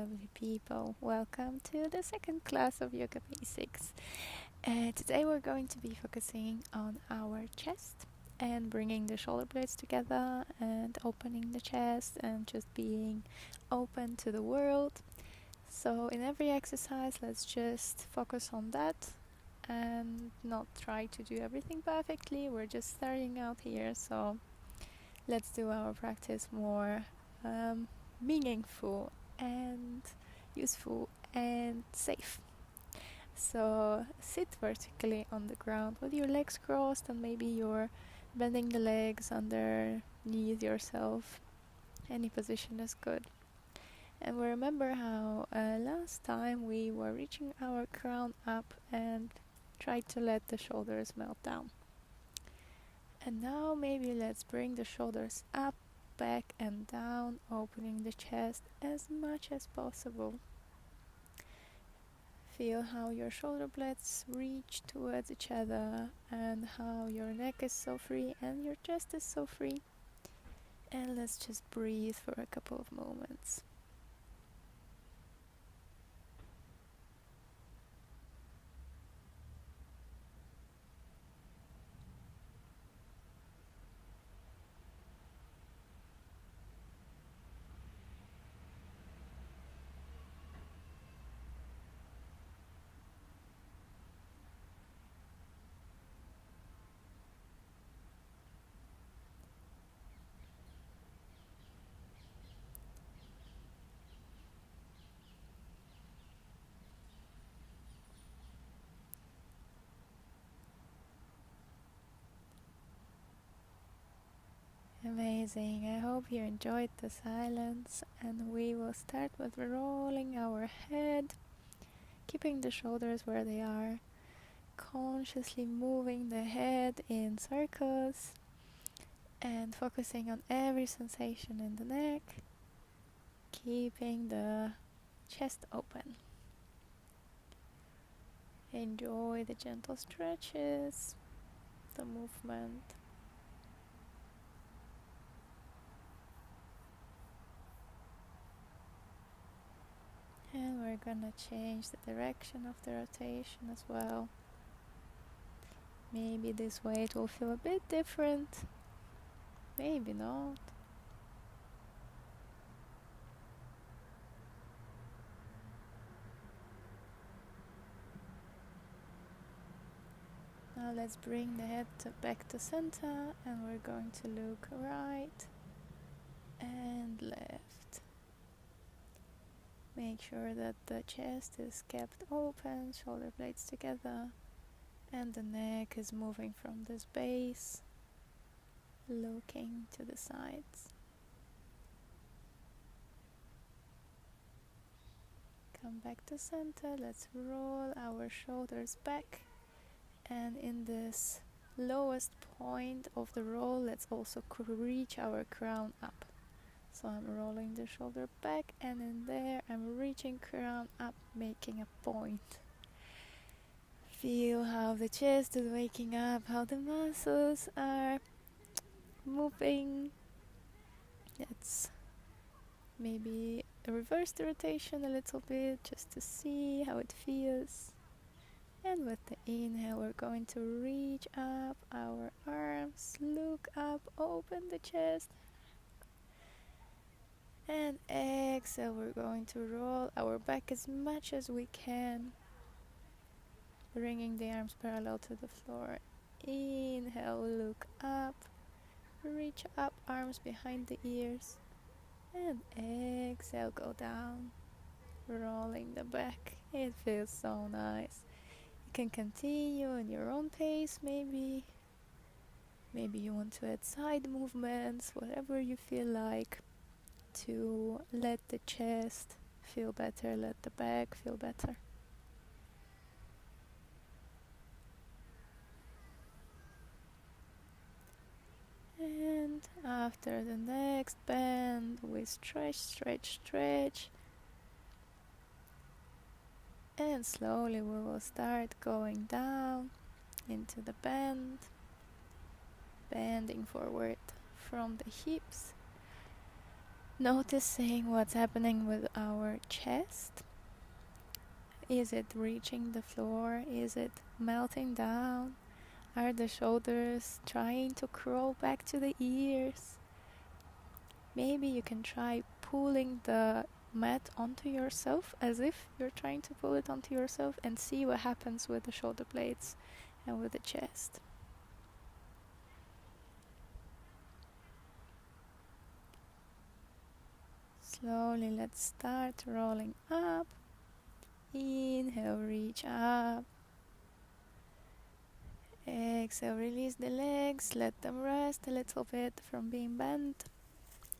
lovely people. Welcome to the second class of Yoga Basics. Today we're going to be focusing on our chest and bringing the shoulder blades together and opening the chest and just being open to the world. So in every exercise, let's just focus on that and not try to do everything perfectly. We're just starting out here, so let's do our practice more meaningful and useful and safe. So sit vertically on the ground with your legs crossed, and maybe you're bending the legs underneath yourself. Any position is good. And we remember how last time we were reaching our crown up and tried to let the shoulders melt down. And now maybe let's bring the shoulders up, back and down, opening the chest as much as possible. Feel how your shoulder blades reach towards each other and how your neck is so free and your chest is so free. And let's just breathe for a couple of moments. Amazing. I hope you enjoyed the silence, and we will start with rolling our head, keeping the shoulders where they are, consciously moving the head in circles and focusing on every sensation in the neck, keeping the chest open. Enjoy the gentle stretches, the movement. And we're gonna change the direction of the rotation as well. Maybe this way it will feel a bit different. Maybe not. Now let's bring the head back to center, and we're going to look right and left. Make sure that the chest is kept open, shoulder blades together, and the neck is moving from this base, looking to the sides. Come back to center. Let's roll our shoulders back, and in this lowest point of the roll, let's also reach our crown up. So I'm rolling the shoulder back, and in there I'm reaching crown up, making a point. Feel how the chest is waking up, how the muscles are moving. Let's maybe reverse the rotation a little bit just to see how it feels. And with the inhale, we're going to reach up our arms, look up, open the chest. And exhale, we're going to roll our back as much as we can, bringing the arms parallel to the floor. Inhale, look up, reach up, arms behind the ears. And exhale, go down, rolling the back. It feels so nice. You can continue in your own pace, maybe you want to add side movements, whatever you feel like, to let the chest feel better, let the back feel better. And after the next bend, we stretch. And slowly we will start going down into the bend, bending forward from the hips. Noticing what's happening with our chest. Is it reaching the floor? Is it melting down? Are the shoulders trying to crawl back to the ears? Maybe you can try pulling the mat onto yourself as if you're trying to pull it onto yourself, and see what happens with the shoulder blades and with the chest. Slowly let's start rolling up. Inhale, reach up. Exhale, release the legs, let them rest a little bit from being bent.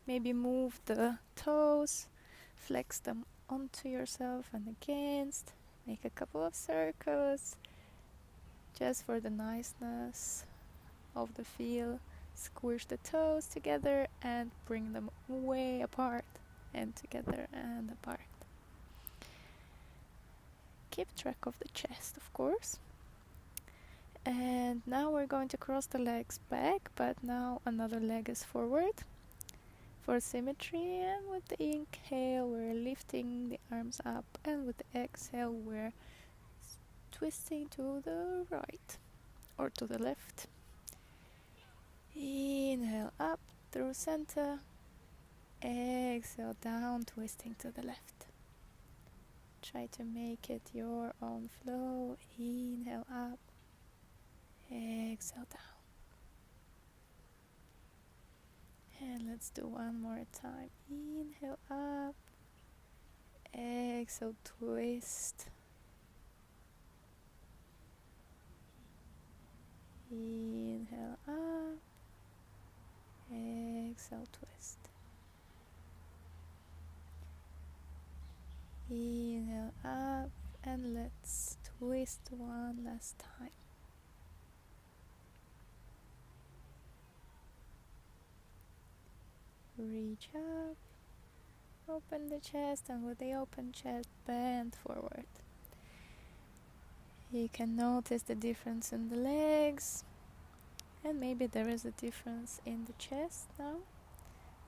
Maybe move the toes, flex them onto yourself and against. Make a couple of circles just for the niceness of the feel. Squish the toes together and bring them way apart and together and apart. Keep track of the chest, of course. And now we're going to cross the legs back, but now another leg is forward for symmetry. And with the inhale we're lifting the arms up, and with the exhale we're twisting to the right or to the left. Inhale up through center, exhale down, twisting to the left. Try to make it your own flow. Inhale up, exhale down. And let's do one more time. Inhale up, exhale, twist. Inhale up, exhale, twist. Inhale up, and let's twist one last time. Reach up, open the chest, and with the open chest, bend forward. You can notice the difference in the legs, and maybe there is a difference in the chest now.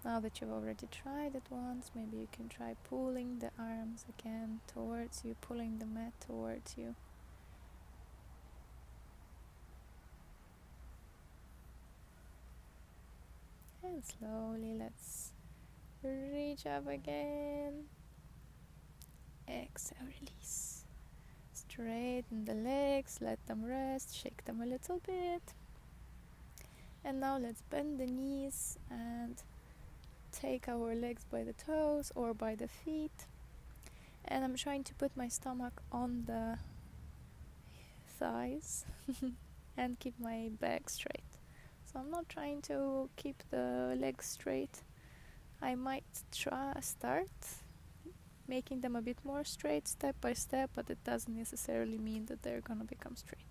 Now that you've already tried it once, maybe you can try pulling the arms again towards you, pulling the mat towards you. And slowly let's reach up again. Exhale, release. Straighten the legs, let them rest, shake them a little bit. And now let's bend the knees and take our legs by the toes or by the feet. And I'm trying to put my stomach on the thighs and keep my back straight. So I'm not trying to keep the legs straight. I might start making them a bit more straight step by step, but it doesn't necessarily mean that they're gonna become straight.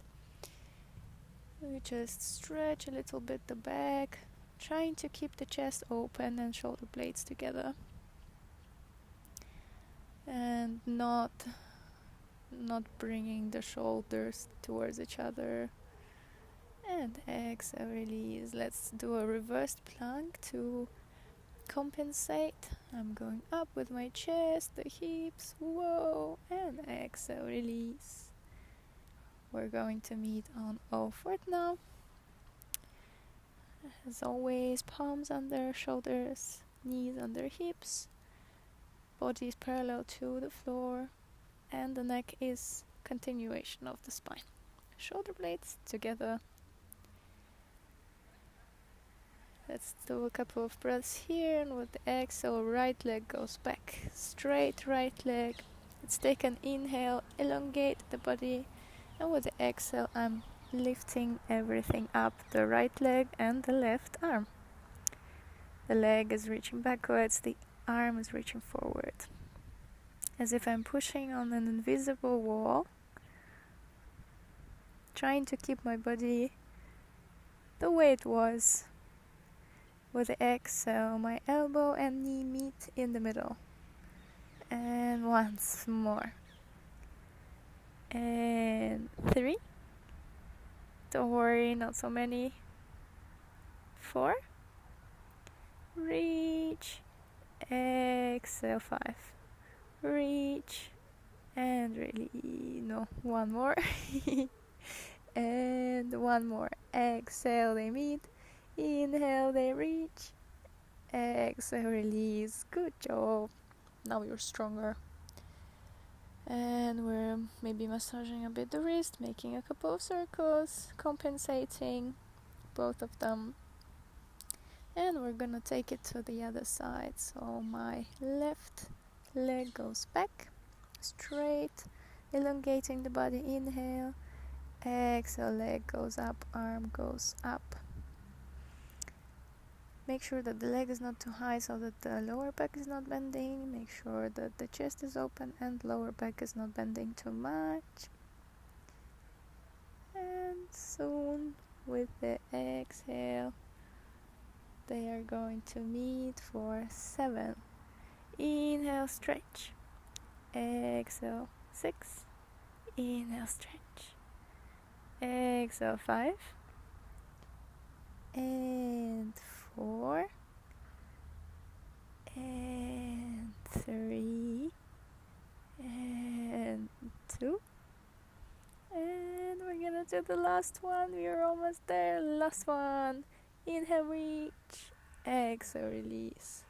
We just stretch a little bit the back, trying to keep the chest open and shoulder blades together, and not bringing the shoulders towards each other. And exhale, release. Let's do a reversed plank to compensate. I'm going up with my chest, the hips, whoa, and exhale, release. We're going to meet on all fours now. As always, palms under shoulders, knees under hips, body is parallel to the floor, and the neck is continuation of the spine. Shoulder blades together. Let's do a couple of breaths here, and with the exhale, right leg goes back. Straight right leg. Let's take an inhale, elongate the body, and with the exhale, I'm lifting everything up, the right leg and the left arm. The leg is reaching backwards, the arm is reaching forward. As if I'm pushing on an invisible wall, trying to keep my body the way it was. With the exhale, my elbow and knee meet in the middle. And once more. And 3. Don't worry, not so many. 4. Reach. Exhale, 5. Reach and release. No, one more. And one more. Exhale, they meet. Inhale, they reach. Exhale, release. Good job. Now you're stronger. And we're maybe massaging a bit the wrist, making a couple of circles, compensating both of them. And we're gonna take it to the other side. So my left leg goes back, straight, elongating the body. Inhale. Exhale, leg goes up, arm goes up. Make sure that the leg is not too high so that the lower back is not bending. Make sure that the chest is open and lower back is not bending too much. And soon, with the exhale, they are going to meet for 7. Inhale, stretch. Exhale, 6. Inhale, stretch. Exhale, 5. And 4. And 3. And 2. And we're gonna do the last one. We are almost there. Last one. Inhale, reach. Exhale, release.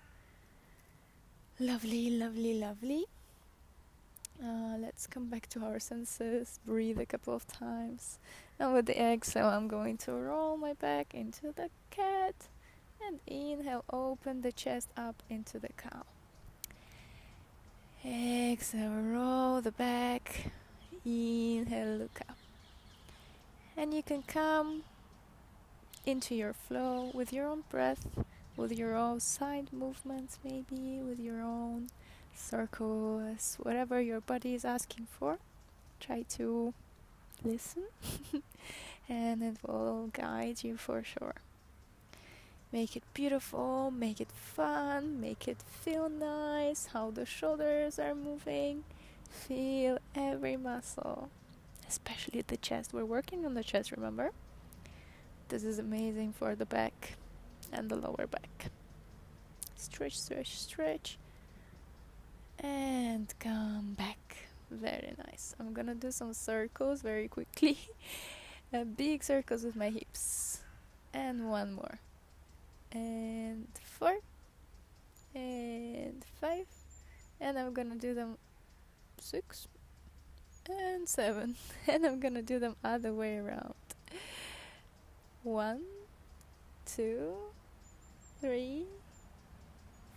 Lovely, lovely, lovely. Let's come back to our senses. Breathe a couple of times. Now with the exhale, I'm going to roll my back into the cat. And inhale, open the chest up into the cow. Exhale, roll the back. Inhale, look up. And you can come into your flow with your own breath, with your own side movements, maybe with your own circles, whatever your body is asking for. Try to listen and it will guide you for sure. Make it beautiful, make it fun, make it feel nice, how the shoulders are moving. Feel every muscle, especially the chest. We're working on the chest, remember? This is amazing for the back and the lower back. Stretch, stretch, stretch. And come back. Very nice. I'm gonna do some circles very quickly. Big circles with my hips. And one more. And 4. And 5. And I'm gonna do them 6. And 7. And I'm gonna do them other way around. 1, 2, 3,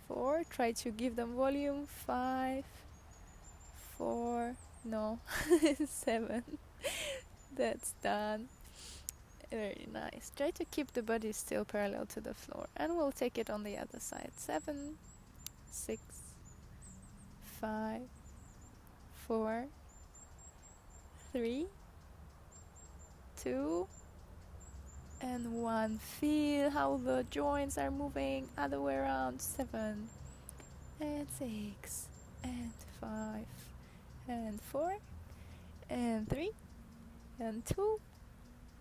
4. Try to give them volume. 5, 4, no, 7. That's done. Very nice. Try to keep the body still parallel to the floor, and we'll take it on the other side. 7, 6, 5, 4, 3, 2, and 1. Feel how the joints are moving. Other way around. 7 and 6 and 5 and 4 and 3 and 2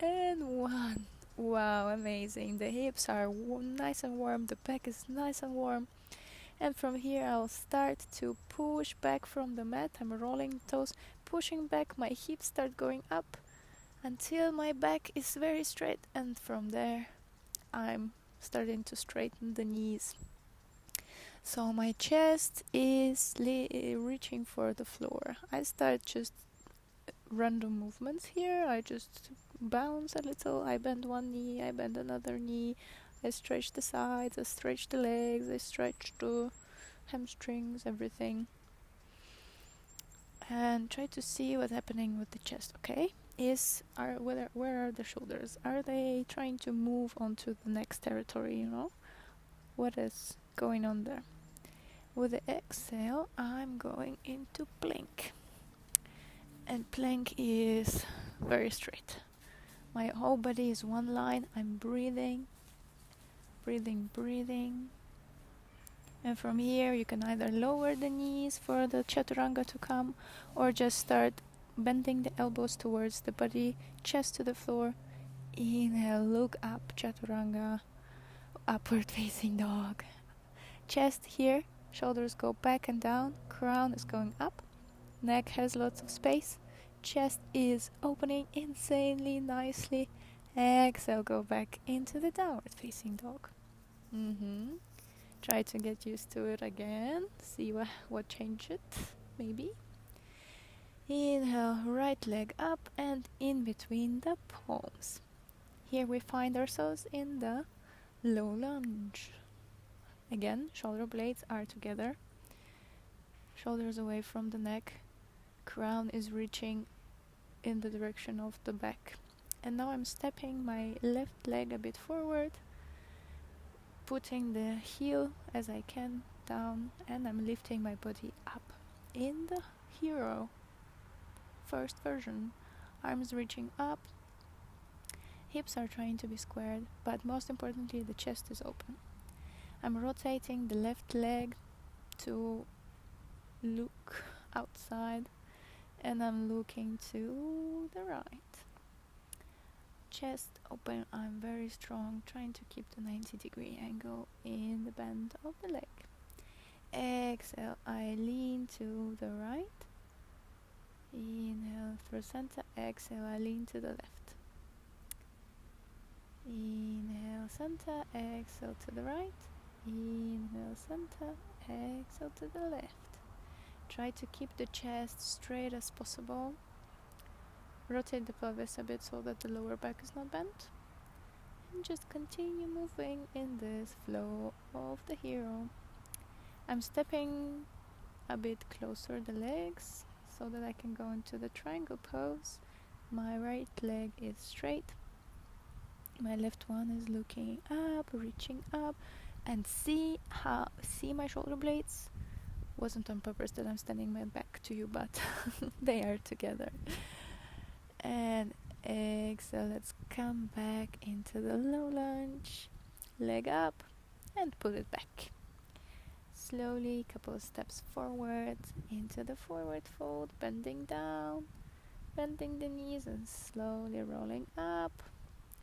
and 1. Wow, amazing. The hips are nice and warm. The back is nice and warm. And from here I'll start to push back from the mat. I'm rolling toes, pushing back. My hips start going up until my back is very straight, and from there I'm starting to straighten the knees. So my chest is reaching for the floor. I start just random movements here. I just bounce a little. I bend one knee, I bend another knee. I stretch the sides, I stretch the legs, I stretch the hamstrings, everything. And try to see what's happening with the chest, okay? Where are the shoulders? Are they trying to move onto the next territory, you know? What is going on there? With the exhale, I'm going into plank. And plank is very straight. My whole body is one line. I'm breathing, breathing, breathing. And from here you can either lower the knees for the chaturanga to come, or just start bending the elbows towards the body, chest to the floor. Inhale, look up, chaturanga, upward facing dog. Chest here, Shoulders go back and down, crown is going up, neck has lots of space, chest is opening insanely nicely. Exhale, go back into the downward facing dog. Try to get used to it again. See what changed, maybe. Inhale, right leg up and in between the palms. Here we find ourselves in the low lunge. Again, shoulder blades are together. Shoulders away from the neck. Crown is reaching in the direction of the back. And now I'm stepping my left leg a bit forward, putting the heel as I can down, and I'm lifting my body up in the hero first version. Arms reaching up, hips are trying to be squared, but most importantly the chest is open. I'm rotating the left leg to look outside, and I'm looking to the right. Chest open, I'm very strong, trying to keep the 90-degree angle in the bend of the leg. Exhale, I lean to the right. Inhale through center, exhale, I lean to the left. Inhale center, exhale to the right. Inhale center, exhale to the left. Try to keep the chest straight as possible. Rotate the pelvis a bit so that the lower back is not bent. And just continue moving in this flow of the hero. I'm stepping a bit closer the legs so that I can go into the triangle pose. My right leg is straight. My left one is looking up, reaching up, and see my shoulder blades? Wasn't on purpose that I'm standing my back to you, but they are together. And exhale, let's come back into the low lunge. Leg up and pull it back. Slowly, couple of steps forward into the forward fold, bending down, bending the knees and slowly rolling up,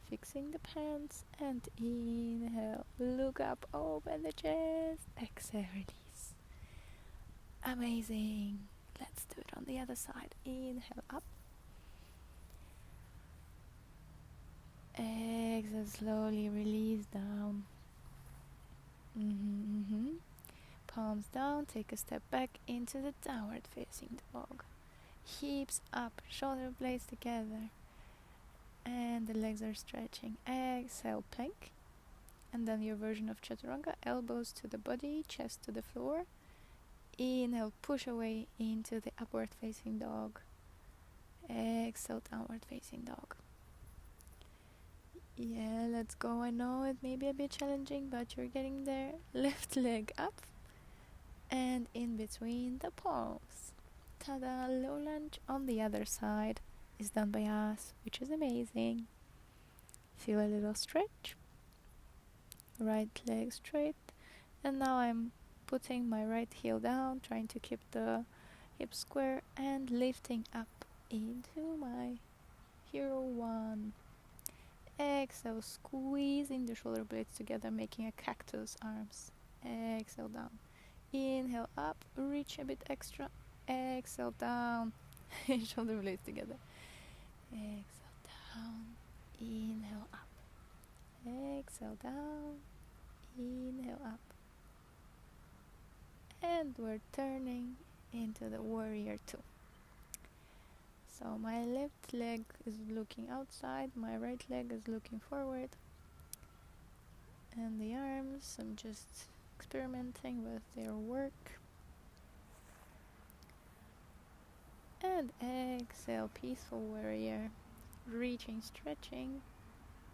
fixing the pants, and inhale, look up, open the chest, exhale, release. Amazing. Let's do it on the other side. Inhale up, exhale, slowly release down. Palms down, take a step back into the downward facing dog. Hips up, shoulder blades together, and the legs are stretching. Exhale, plank, and then your version of chaturanga, elbows to the body, chest to the floor. Inhale, push away into the upward facing dog. Exhale, downward facing dog. Yeah, let's go. I know it may be a bit challenging, but you're getting there. Left leg up and in between the palms. Ta-da! Low lunge on the other side is done by us, which is amazing. Feel a little stretch. Right leg straight. And now I'm putting my right heel down, trying to keep the hip square and lifting up into my hero one. Exhale, squeezing the shoulder blades together, making a cactus arms. Exhale, down. Inhale, up, reach a bit extra. Exhale, down. Shoulder blades together. Exhale, down. Inhale, up. Exhale, down. Inhale, up. And we're turning into the warrior 2. So my left leg is looking outside, my right leg is looking forward. And the arms, I'm just experimenting with their work. And exhale, peaceful warrior. Reaching, stretching.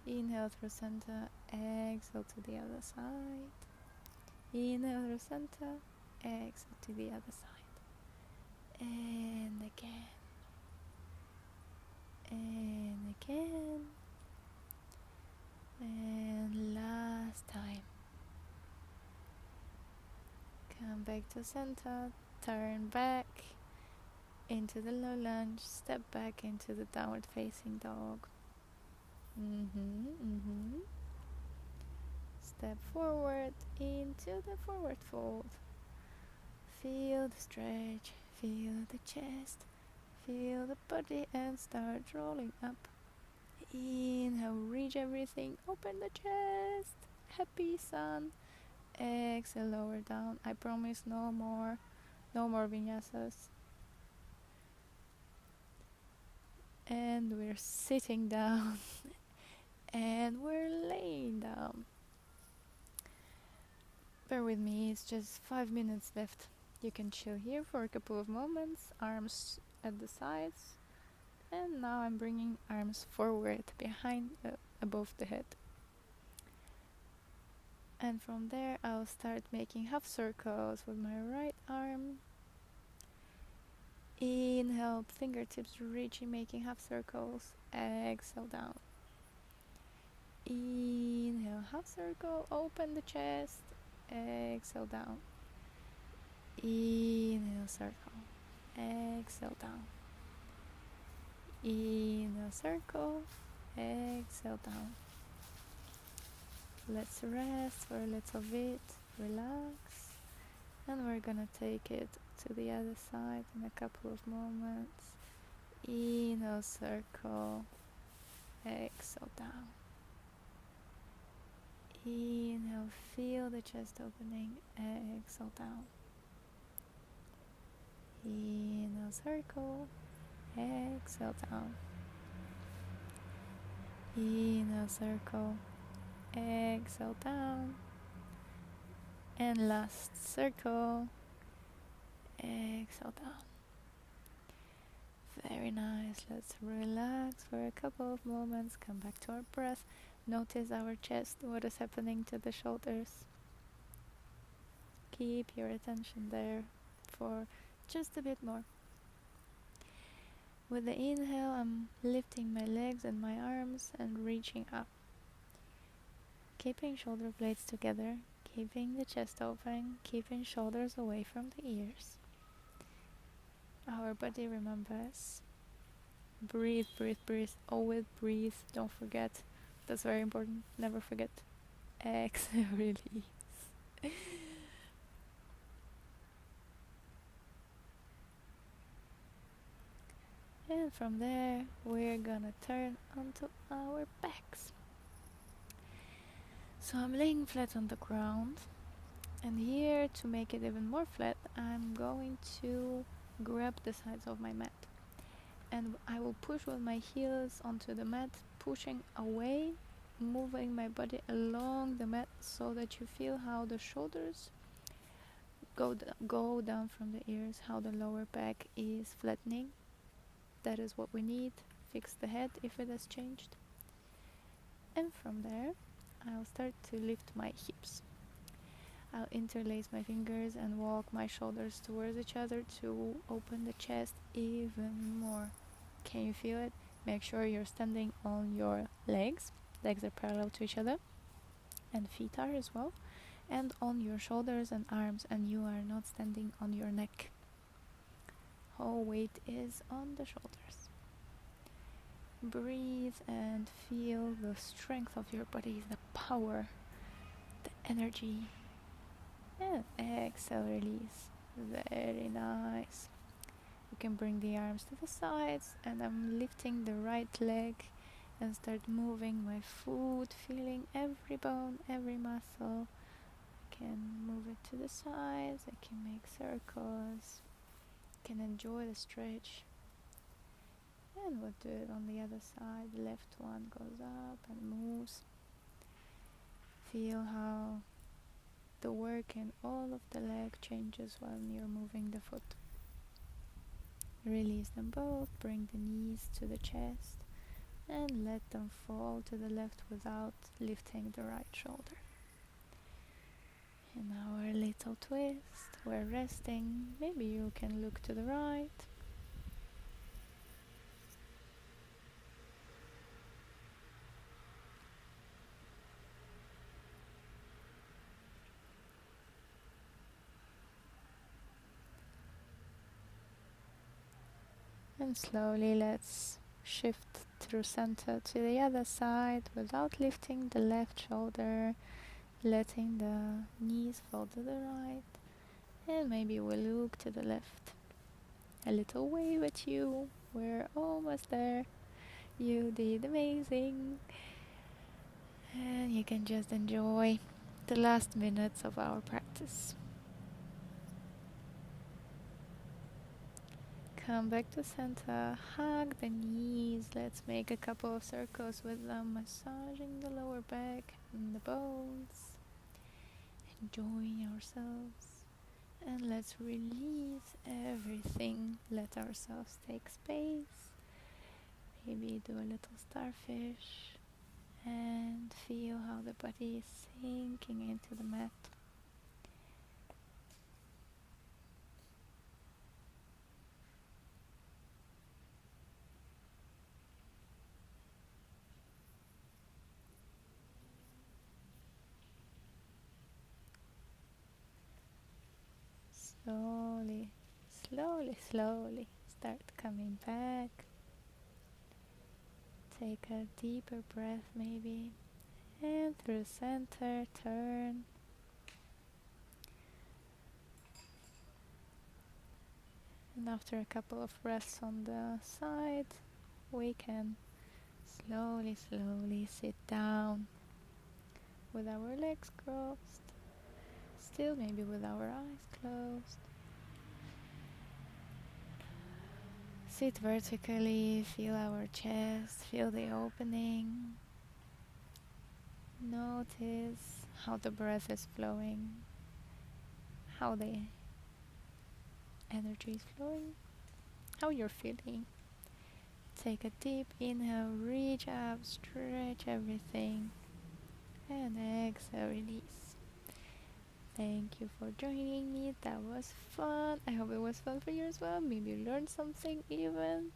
Inhale through center, exhale to the other side. Inhale through center, exhale to the other side. And again. And again. And last time. Come back to center, turn back into the low lunge, step back into the downward facing dog. Step forward into the forward fold. feel the stretch, feel the chest, feel the body and start rolling up. Inhale, reach everything, open the chest, happy sun. Exhale, lower down. I promise no more vinyasas. And we're sitting down and we're laying down. Bear with me, it's just 5 minutes left. You can chill here for a couple of moments, arms at the sides. And now I'm bringing arms forward, behind, above the head. And from there I'll start making half circles with my right arm. Inhale, fingertips reaching, making half circles. Exhale, down. Inhale, half circle, open the chest. Exhale, down. Inhale, circle. Exhale, down. Inhale, circle. Exhale, down. Let's rest for a little bit. Relax. And we're gonna take it to the other side in a couple of moments. Inhale, circle. Exhale, down. Inhale, feel the chest opening. Exhale, down. Inhale, circle. Exhale, down. Inhale, circle. Exhale, down. And last circle. Exhale, down. Very nice. Let's relax for a couple of moments. Come back to our breath. Notice our chest, what is happening to the shoulders. Keep your attention there for just a bit more. With the inhale, I'm lifting my legs and my arms and reaching up. Keeping shoulder blades together, keeping the chest open, keeping shoulders away from the ears. Our body remembers. Breathe, breathe, breathe. Always breathe. Don't forget. That's very important. Never forget. Exhale, release. And from there, we're gonna turn onto our backs. So I'm laying flat on the ground. And here, to make it even more flat, I'm going to grab the sides of my mat. And I will push with my heels onto the mat, pushing away, moving my body along the mat so that you feel how the shoulders go down from the ears, how the lower back is flattening. That is what we need. Fix the head if it has changed. And from there, I'll start to lift my hips. I'll interlace my fingers and walk my shoulders towards each other to open the chest even more. Can you feel it? Make sure you're standing on your legs. Legs are parallel to each other. And feet are as well. And on your shoulders and arms, and you are not standing on your neck. Whole weight is on the shoulders. Breathe and feel the strength of your body, the power, the energy. And exhale, release. Very nice. You can bring the arms to the sides, and I'm lifting the right leg and start moving my foot, feeling every bone, every muscle. I can move it to the sides, I can make circles, I can enjoy the stretch. And we'll do it on the other side. The left one goes up and moves. Feel how the work in all of the leg changes when you're moving the foot. Release them both, bring the knees to the chest, and let them fall to the left without lifting the right shoulder. In our little twist, we're resting. Maybe you can look to the right. And slowly let's shift through center to the other side without lifting the left shoulder, letting the knees fall to the right, And maybe we'll look to the left. A little wave at you. We're almost there. You did amazing. And you can just enjoy the last minutes of our practice. Come back to center, hug the knees. Let's make a couple of circles with them, massaging the lower back and the bones, enjoying ourselves. And let's release everything. Let ourselves take space. Maybe do a little starfish and feel how the body is sinking into the mat. Slowly, slowly, slowly start coming back. Take a deeper breath maybe. And through center, turn. And after a couple of breaths on the side, we can slowly, slowly sit down with our legs crossed. Still maybe with our eyes closed. Sit vertically, feel our chest, feel the opening. Notice how the breath is flowing, how the energy is flowing, how you're feeling. Take a deep inhale, reach up, stretch everything, and exhale, release. Thank you for joining me. That was fun. I hope it was fun for you as well. Maybe you learned something even.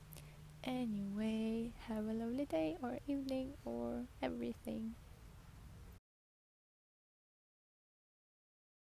Anyway, have a lovely day or evening or everything.